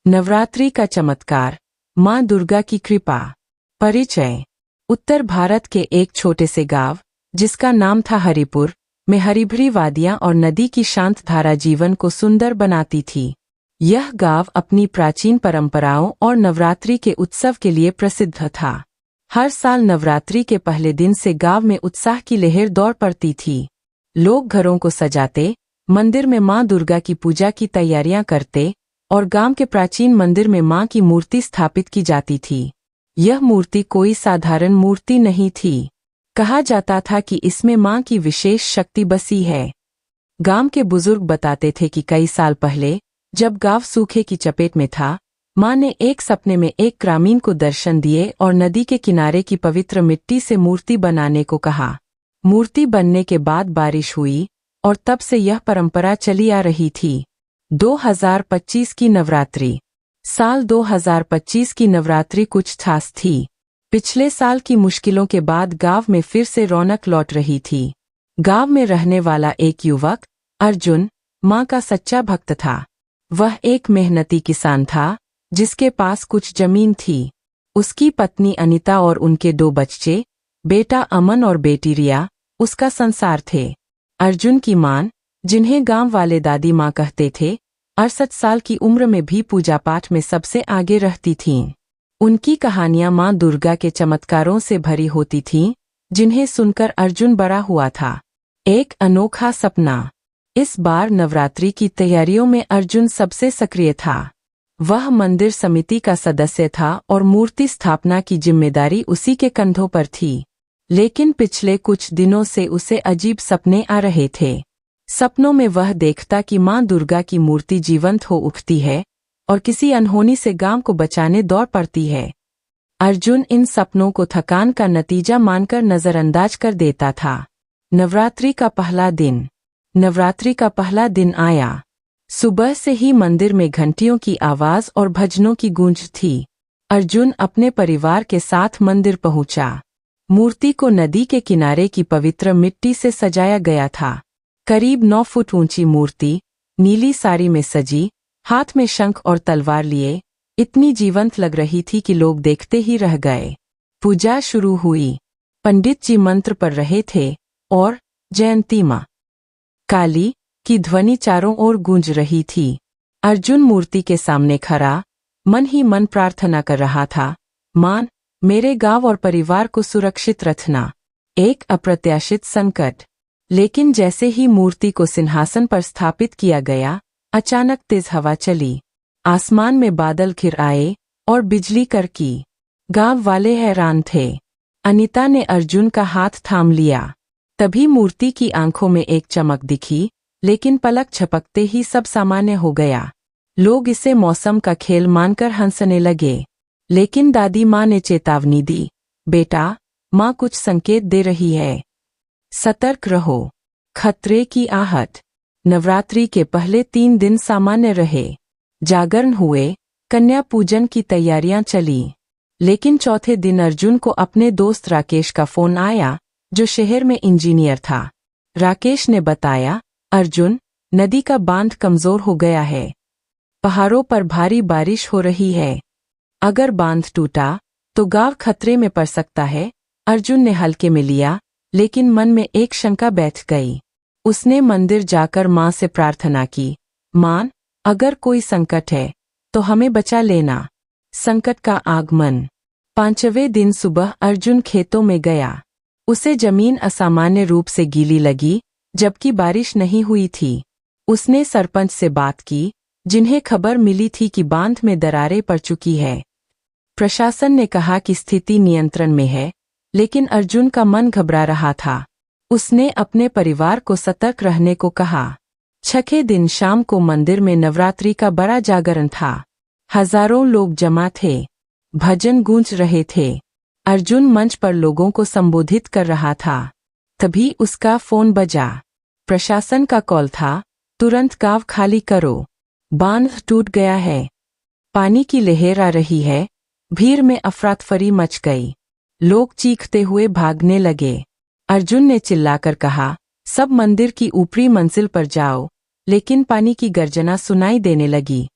नवरात्रि का चमत्कार, माँ दुर्गा की कृपा। परिचय। उत्तर भारत के एक छोटे से गांव, जिसका नाम था हरिपुर, में हरीभरी वादियां और नदी की शांत धारा जीवन को सुंदर बनाती थी। यह गांव अपनी प्राचीन परंपराओं और नवरात्रि के उत्सव के लिए प्रसिद्ध था। हर साल नवरात्रि के पहले दिन से गांव में उत्साह की लहर दौड़ पड़ती थी। लोग घरों को सजाते, मंदिर में माँ दुर्गा की पूजा की तैयारियां करते और गांव के प्राचीन मंदिर में मां की मूर्ति स्थापित की जाती थी। यह मूर्ति कोई साधारण मूर्ति नहीं थी। कहा जाता था कि इसमें मां की विशेष शक्ति बसी है। गांव के बुजुर्ग बताते थे कि कई साल पहले, जब गांव सूखे की चपेट में था, मां ने एक सपने में एक ग्रामीण को दर्शन दिए और नदी के किनारे की पवित्र मिट्टी से मूर्ति बनाने को कहा। मूर्ति बनने के बाद बारिश हुई और तब से यह परंपरा चली आ रही थी। 2025 की नवरात्रि। साल 2025 की नवरात्रि कुछ खास थी। पिछले साल की मुश्किलों के बाद गांव में फिर से रौनक लौट रही थी। गांव में रहने वाला एक युवक, अर्जुन, मां का सच्चा भक्त था। वह एक मेहनती किसान था, जिसके पास कुछ जमीन थी। उसकी पत्नी अनीता और उनके 2 बच्चे, बेटा अमन और बेटी रिया, उसका संसार थे। अर्जुन की मां, जिन्हें गांव वाले दादी माँ कहते थे, 68 साल की उम्र में भी पूजा पाठ में सबसे आगे रहती थीं। उनकी कहानियां माँ दुर्गा के चमत्कारों से भरी होती थीं, जिन्हें सुनकर अर्जुन बड़ा हुआ था। एक अनोखा सपना। इस बार नवरात्रि की तैयारियों में अर्जुन सबसे सक्रिय था। वह मंदिर समिति का सदस्य था और मूर्ति स्थापना की जिम्मेदारी उसी के कंधों पर थी। लेकिन पिछले कुछ दिनों से उसे अजीब सपने आ रहे थे। सपनों में वह देखता कि मां दुर्गा की मूर्ति जीवंत हो उठती है और किसी अनहोनी से गांव को बचाने दौड़ पड़ती है। अर्जुन इन सपनों को थकान का नतीजा मानकर नजरअंदाज कर देता था। नवरात्रि का पहला दिन। नवरात्रि का पहला दिन आया। सुबह से ही मंदिर में घंटियों की आवाज और भजनों की गूंज थी। अर्जुन अपने परिवार के साथ मंदिर पहुंचा। मूर्ति को नदी के किनारे की पवित्र मिट्टी से सजाया गया था। करीब 9 फुट ऊंची मूर्ति, नीली साड़ी में सजी, हाथ में शंख और तलवार लिए, इतनी जीवंत लग रही थी कि लोग देखते ही रह गए। पूजा शुरू हुई। पंडित जी मंत्र पढ़ रहे थे और जयंती मां काली की ध्वनि चारों ओर गूंज रही थी। अर्जुन मूर्ति के सामने खड़ा, मन ही मन प्रार्थना कर रहा था, मां, मेरे गांव और परिवार को सुरक्षित रखना। एक अप्रत्याशित संकट। लेकिन जैसे ही मूर्ति को सिंहासन पर स्थापित किया गया, अचानक तेज हवा चली। आसमान में बादल घिर आए और बिजली कड़की। गांव वाले हैरान थे। अनीता ने अर्जुन का हाथ थाम लिया। तभी मूर्ति की आंखों में एक चमक दिखी, लेकिन पलक झपकते ही सब सामान्य हो गया। लोग इसे मौसम का खेल मानकर हंसने लगे। लेकिन दादी माँ ने चेतावनी दी, बेटा, माँ कुछ संकेत दे रही है। सतर्क रहो। खतरे की आहट। नवरात्रि के पहले 3 दिन सामान्य रहे। जागरण हुए, कन्या पूजन की तैयारियां चली। लेकिन चौथे दिन अर्जुन को अपने दोस्त राकेश का फोन आया, जो शहर में इंजीनियर था। राकेश ने बताया, अर्जुन, नदी का बांध कमजोर हो गया है। पहाड़ों पर भारी बारिश हो रही है। अगर बांध टूटा तो गांव खतरे में पड़ सकता है। अर्जुन ने हल्के में लिया, लेकिन मन में एक शंका बैठ गई। उसने मंदिर जाकर मां से प्रार्थना की, मां, अगर कोई संकट है तो हमें बचा लेना। संकट का आगमन। 5वें दिन सुबह अर्जुन खेतों में गया। उसे जमीन असामान्य रूप से गीली लगी, जबकि बारिश नहीं हुई थी। उसने सरपंच से बात की, जिन्हें खबर मिली थी कि बांध में दरारें पड़ चुकी है। प्रशासन ने कहा कि स्थिति नियंत्रण में है, लेकिन अर्जुन का मन घबरा रहा था। उसने अपने परिवार को सतर्क रहने को कहा। 6वें दिन शाम को मंदिर में नवरात्रि का बड़ा जागरण था। हजारों लोग जमा थे। भजन गूंज रहे थे। अर्जुन मंच पर लोगों को संबोधित कर रहा था। तभी उसका फोन बजा। प्रशासन का कॉल था, तुरंत गांव खाली करो। बांध टूट गया है। पानी की लहर आ रही है। भीड़ में अफरातफरी मच गई। लोग चीखते हुए भागने लगे। अर्जुन ने चिल्लाकर कहा, सब मंदिर की ऊपरी मंजिल पर जाओ। लेकिन पानी की गर्जना सुनाई देने लगी।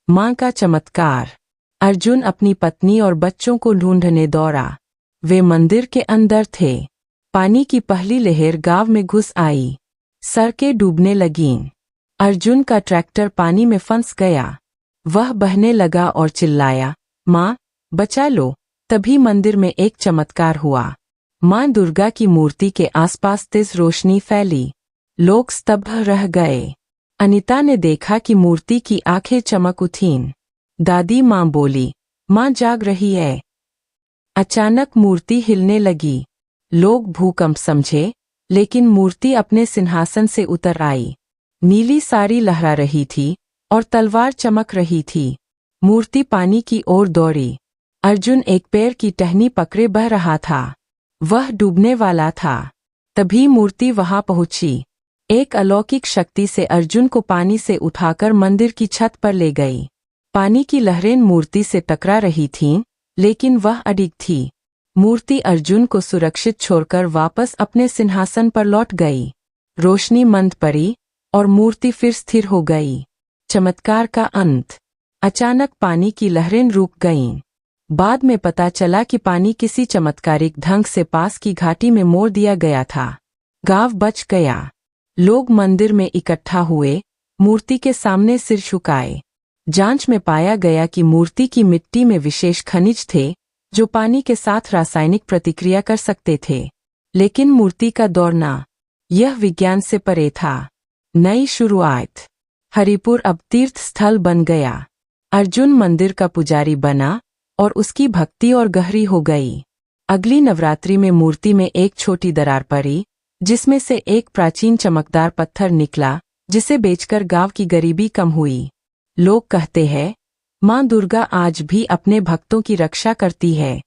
मां का चमत्कार। अर्जुन अपनी पत्नी और बच्चों को ढूंढने दौड़ा। वे मंदिर के अंदर थे। पानी की पहली लहर गांव में घुस आई। सड़कें डूबने लगीं। अर्जुन का ट्रैक्टर पानी में फंस गया। वह बहने लगा और चिल्लाया, मां, बचा लो। तभी मंदिर में एक चमत्कार हुआ। मां दुर्गा की मूर्ति के आसपास तेज रोशनी फैली। लोग स्तब्ध रह गए। अनीता ने देखा कि मूर्ति की आंखें चमक उठीं। दादी मां बोली, मां जाग रही है। अचानक मूर्ति हिलने लगी। लोग भूकंप समझे, लेकिन मूर्ति अपने सिंहासन से उतर आई। नीली साड़ी लहरा रही थी और तलवार चमक रही थी। मूर्ति पानी की ओर दौड़ी। अर्जुन एक पैर की टहनी पकड़े बह रहा था। वह डूबने वाला था। तभी मूर्ति वहां पहुंची। एक अलौकिक शक्ति से अर्जुन को पानी से उठाकर मंदिर की छत पर ले गई। पानी की लहरें मूर्ति से टकरा रही थीं, लेकिन वह अडिग थी। मूर्ति अर्जुन को सुरक्षित छोड़कर वापस अपने सिंहासन पर लौट गई। रोशनी मंद पड़ी और मूर्ति फिर स्थिर हो गई। चमत्कार का अंत। अचानक पानी की लहरें रुक गईं। बाद में पता चला कि पानी किसी चमत्कारिक ढंग से पास की घाटी में मोड़ दिया गया था। गांव बच गया। लोग मंदिर में इकट्ठा हुए, मूर्ति के सामने सिर झुकाए। जांच में पाया गया कि मूर्ति की मिट्टी में विशेष खनिज थे जो पानी के साथ रासायनिक प्रतिक्रिया कर सकते थे। लेकिन मूर्ति का दौड़ना, यह विज्ञान से परे था। नई शुरुआत। हरिपुर अब तीर्थ स्थल बन गया। अर्जुन मंदिर का पुजारी बना और उसकी भक्ति और गहरी हो गई। अगली नवरात्रि में मूर्ति में एक छोटी दरार पड़ी, जिसमें से एक प्राचीन चमकदार पत्थर निकला, जिसे बेचकर गांव की गरीबी कम हुई। लोग कहते हैं, मां दुर्गा आज भी अपने भक्तों की रक्षा करती है।